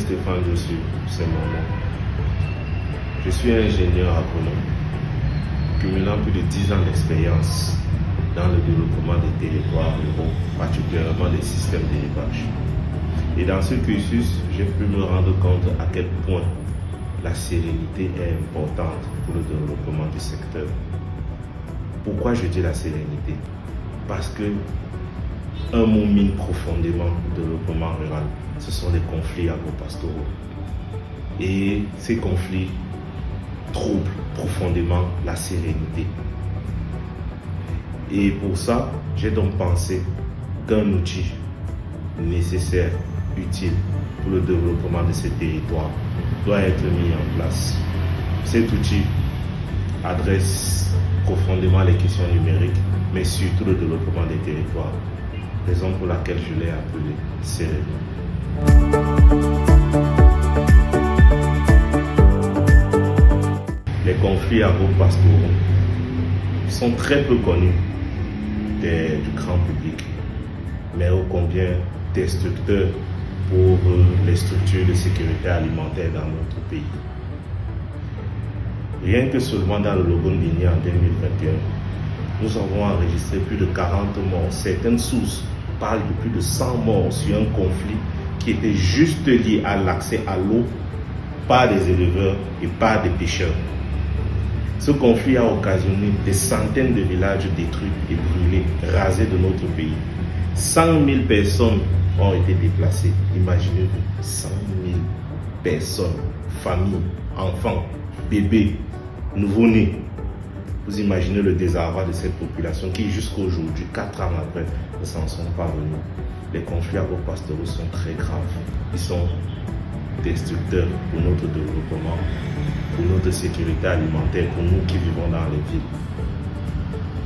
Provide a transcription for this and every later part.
Stéphane Jossu, c'est mon nom. Je suis ingénieur agronome, cumulant plus de 10 ans d'expérience dans le développement des territoires ruraux, particulièrement des systèmes d'élevage. Et dans ce cursus, j'ai pu me rendre compte à quel point la sérénité est importante pour le développement du secteur. Pourquoi je dis la sérénité? Parce que un mot mine profondément le développement rural, ce sont les conflits agro-pastoraux. Et ces conflits troublent profondément la sérénité. Et pour ça, j'ai donc pensé qu'un outil nécessaire, utile pour le développement de ces territoires doit être mis en place. Cet outil adresse profondément les questions numériques, mais surtout le développement des territoires. Raison pour laquelle je l'ai appelé Séréno. Les conflits agro-pastoraux sont très peu connus du grand public, mais ô combien destructeurs pour les structures de sécurité alimentaire dans notre pays. Rien que seulement dans le Logone-Bini en 2021, nous avons enregistré plus de 40 morts. Certaines sources parlent de plus de 100 morts sur un conflit qui était juste lié à l'accès à l'eau par des éleveurs et par des pêcheurs. Ce conflit a occasionné des centaines de villages détruits et brûlés, rasés de notre pays. 100 000 personnes ont été déplacées. Imaginez-vous, 100 000 personnes, familles, enfants, bébés, nouveau-nés. Vous imaginez le désarroi de cette population qui, jusqu'à aujourd'hui, 4 ans après, ne s'en sont pas venus. Les conflits agro-pastoraux sont très graves. Ils sont destructeurs pour notre développement, pour notre sécurité alimentaire, pour nous qui vivons dans les villes.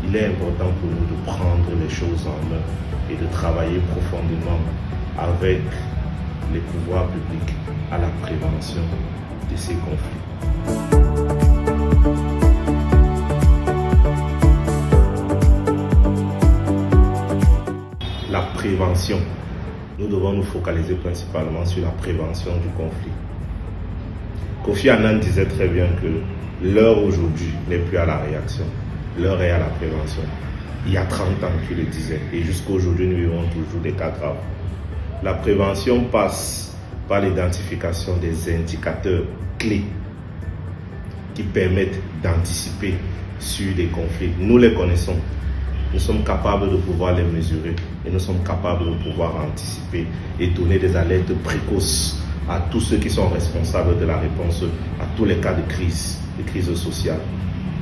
Il est important pour nous de prendre les choses en main et de travailler profondément avec les pouvoirs publics à la prévention de ces conflits. La prévention. Nous devons nous focaliser principalement sur la prévention du conflit. Kofi Annan disait très bien que l'heure aujourd'hui n'est plus à la réaction, l'heure est à la prévention. Il y a 30 ans qu'il le disait et jusqu'à aujourd'hui nous vivons toujours des cas graves. La prévention passe par l'identification des indicateurs clés qui permettent d'anticiper sur des conflits. Nous les connaissons. Nous sommes capables de pouvoir les mesurer et nous sommes capables de pouvoir anticiper et donner des alertes précoces à tous ceux qui sont responsables de la réponse à tous les cas de crise sociale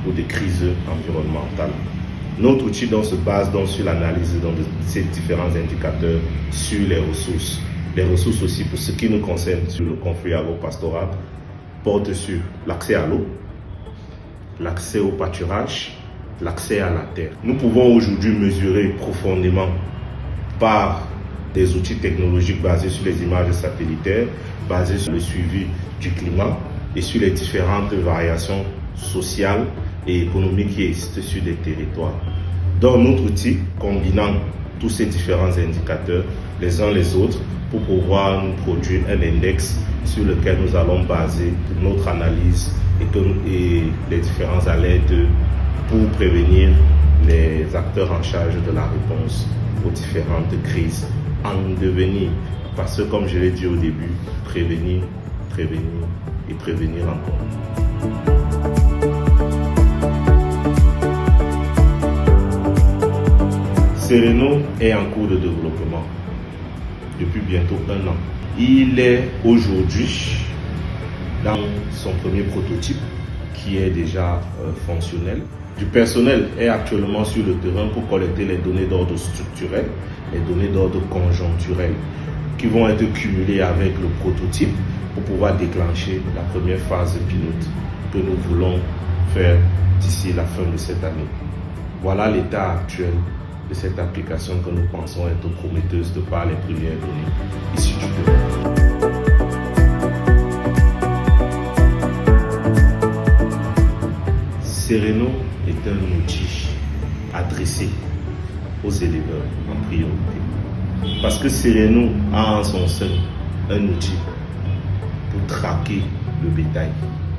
ou de crise environnementale. Notre outil se base donc sur l'analyse de ces différents indicateurs sur les ressources. Les ressources aussi, pour ce qui nous concerne sur le conflit agro-pastoral, portent sur l'accès à l'eau, l'accès au pâturage, l'accès à la terre. Nous pouvons aujourd'hui mesurer profondément par des outils technologiques basés sur les images satellitaires, basés sur le suivi du climat et sur les différentes variations sociales et économiques qui existent sur des territoires. Dans notre outil, combinant tous ces différents indicateurs les uns les autres pour pouvoir nous produire un index sur lequel nous allons baser notre analyse et les différentes alertes pour prévenir les acteurs en charge de la réponse aux différentes crises en devenir. Parce que comme je l'ai dit au début, prévenir et prévenir encore. Séréno est en cours de développement depuis bientôt 1 an. Il est aujourd'hui dans son premier prototype qui est déjà fonctionnel. Du personnel est actuellement sur le terrain pour collecter les données d'ordre structurel, les données d'ordre conjoncturel qui vont être cumulées avec le prototype pour pouvoir déclencher la première phase pilote que nous voulons faire d'ici la fin de cette année. Voilà l'état actuel de cette application que nous pensons être prometteuse de par les premières données issues du terrain. Séréno est un outil adressé aux éleveurs en priorité. Parce que Séréno a en son sein un outil pour traquer le bétail,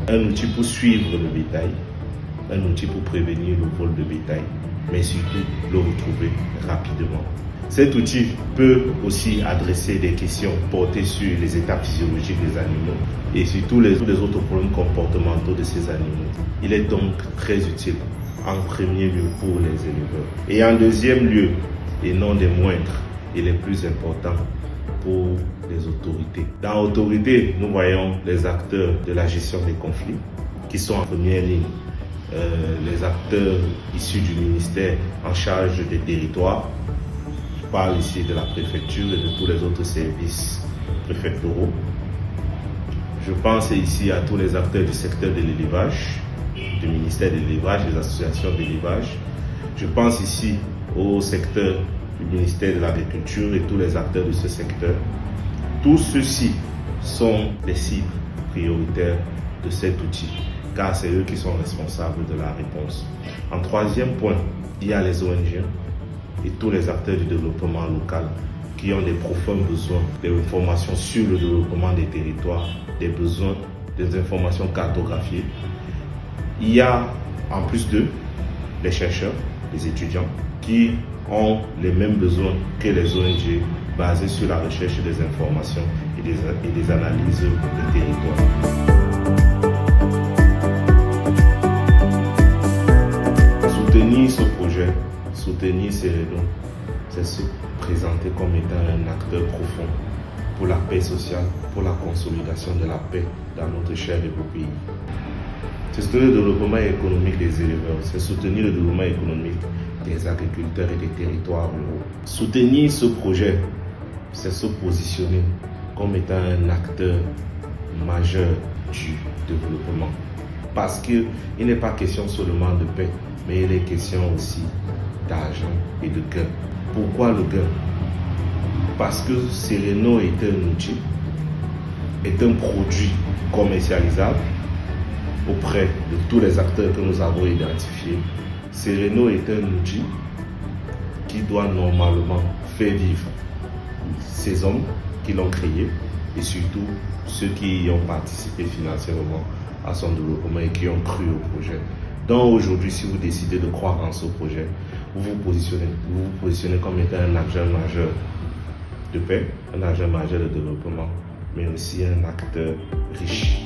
un outil pour suivre le bétail, un outil pour prévenir le vol de bétail, mais surtout le retrouver rapidement. Cet outil peut aussi adresser des questions portées sur les états physiologiques des animaux et sur tous les autres problèmes comportementaux de ces animaux. Il est donc très utile en premier lieu pour les éleveurs. Et en deuxième lieu, et non des moindres, il est plus important pour les autorités. Dans l'autorité, nous voyons les acteurs de la gestion des conflits qui sont en première ligne. Les acteurs issus du ministère en charge des territoires. Je parle ici de la préfecture et de tous les autres services préfectoraux. Je pense ici à tous les acteurs du secteur de l'élevage, du ministère de l'élevage, des associations d'élevage. Je pense ici au secteur du ministère de l'Agriculture et tous les acteurs de ce secteur. Tous ceux-ci sont les cibles prioritaires de cet outil, car c'est eux qui sont responsables de la réponse. En troisième point, il y a les ONG et tous les acteurs du développement local qui ont des profonds besoins d'informations sur le développement des territoires, des besoins, des informations cartographiées. Il y a en plus d'eux les chercheurs, les étudiants qui ont les mêmes besoins que les ONG basés sur la recherche des informations et des analyses des territoires. Soutenir ce projet, soutenir Sereno, c'est se présenter comme étant un acteur profond pour la paix sociale, pour la consolidation de la paix dans notre cher et beau pays. C'est soutenir le développement économique des éleveurs, c'est soutenir le développement économique des agriculteurs et des territoires ruraux. Soutenir ce projet, c'est se positionner comme étant un acteur majeur du développement. Parce qu'il n'est pas question seulement de paix, mais il est question aussi d'argent et de gain. Pourquoi le gain? Parce que Sereno est un outil, est un produit commercialisable auprès de tous les acteurs que nous avons identifiés. Sereno est un outil qui doit normalement faire vivre ces hommes qui l'ont créé et surtout ceux qui y ont participé financièrement à son développement et qui ont cru au projet. Donc aujourd'hui, si vous décidez de croire en ce projet, vous vous positionnez comme étant un acteur majeur de paix, un acteur majeur de développement, mais aussi un acteur riche.